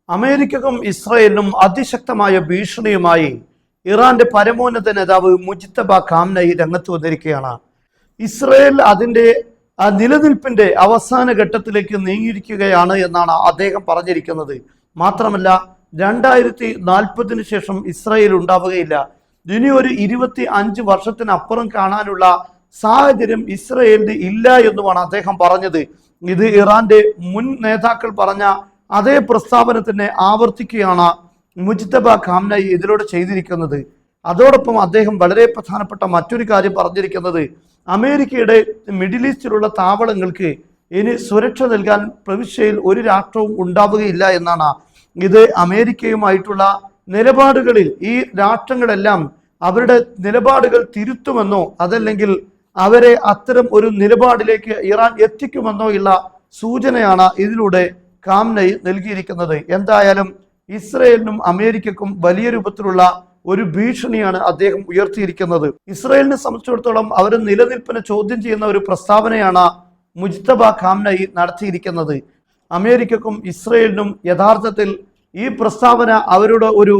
അമേരിക്കക്കും ഇസ്രായേലിനും അതിശക്തമായ ഭീഷണിയുമായി ഇറാന്റെ പരമോന്നത നേതാവ് മുജ്തബ ഖാംനഈ രംഗത്ത് വന്നിരിക്കുകയാണ്. ഇസ്രായേൽ അതിൻ്റെ നിലനിൽപ്പിന്റെ അവസാന ഘട്ടത്തിലേക്ക് നീങ്ങിയിരിക്കുകയാണ് എന്നാണ് അദ്ദേഹം പറഞ്ഞിരിക്കുന്നത്. മാത്രമല്ല 2040 ശേഷം ഇസ്രായേൽ ഉണ്ടാവുകയില്ല. ഇനി ഒരു 25 വർഷത്തിനപ്പുറം കാണാനുള്ള സാഹചര്യം ഇസ്രായേലിന് ഇല്ല എന്നുമാണ് അദ്ദേഹം പറഞ്ഞത്. ഇത് ഇറാന്റെ മുൻ നേതാക്കൾ പറഞ്ഞ അതേ പ്രസ്താവന തന്നെ ആവർത്തിക്കുകയാണ് മുജ്തബ ഖാംനഈ ഇതിലൂടെ ചെയ്തിരിക്കുന്നത്. അതോടൊപ്പം അദ്ദേഹം വളരെ പ്രധാനപ്പെട്ട മറ്റൊരു കാര്യം പറഞ്ഞിരിക്കുന്നത് അമേരിക്കയുടെ മിഡിൽ ഈസ്റ്റിലുള്ള താവളങ്ങൾക്ക് ഇനി സുരക്ഷ നൽകാൻ പ്രവിശ്യയിൽ ഒരു രാഷ്ട്രവും ഉണ്ടാവുകയില്ല എന്നാണ്. ഇത് അമേരിക്കയുമായിട്ടുള്ള നിലപാടുകളിൽ ഈ രാഷ്ട്രങ്ങളെല്ലാം അവരുടെ നിലപാടുകൾ തിരുത്തുമെന്നോ അതല്ലെങ്കിൽ അവരെ അത്തരം ഒരു നിലപാടിലേക്ക് ഇറാൻ എത്തിക്കുമെന്നോ ഉള്ള സൂചനയാണ് ഇതിലൂടെ ഖാംനഈ നൽകിയിരിക്കുന്നത്. എന്തായാലും ഇസ്രായേലിനും അമേരിക്കക്കും വലിയ രൂപത്തിലുള്ള ഒരു ഭീഷണിയാണ് അദ്ദേഹം ഉയർത്തിയിരിക്കുന്നത്. ഇസ്രായേലിനെ സംബന്ധിച്ചിടത്തോളം അവരുടെ നിലനിൽപ്പിനെ ചോദ്യം ചെയ്യുന്ന ഒരു പ്രസ്താവനയാണ് മുജ്തബ ഖാംനഈ നടത്തിയിരിക്കുന്നത്. അമേരിക്കക്കും ഇസ്രായേലിനും യഥാർത്ഥത്തിൽ ഈ പ്രസ്താവന അവരുടെ ഒരു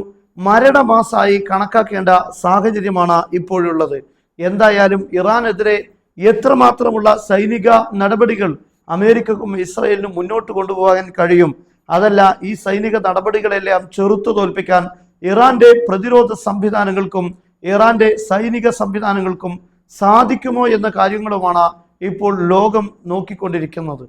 മരണമാസമായി കണക്കാക്കേണ്ട സാഹചര്യമാണ് ഇപ്പോഴുള്ളത്. എന്തായാലും ഇറാനെതിരെ എത്രമാത്രമുള്ള സൈനിക നടപടികൾ അമേരിക്കക്കും ഇസ്രായേലിനും മുന്നോട്ട് കൊണ്ടുപോകാൻ കഴിയും, അതല്ല ഈ സൈനിക നടപടികളെല്ലാം ചെറുത്തു തോൽപ്പിക്കാൻ ഇറാന്റെ പ്രതിരോധ സംവിധാനങ്ങൾക്കും ഇറാന്റെ സൈനിക സംവിധാനങ്ങൾക്കും സാധിക്കുമോ എന്ന കാര്യങ്ങളുമാണ് ഇപ്പോൾ ലോകം നോക്കിക്കൊണ്ടിരിക്കുന്നത്.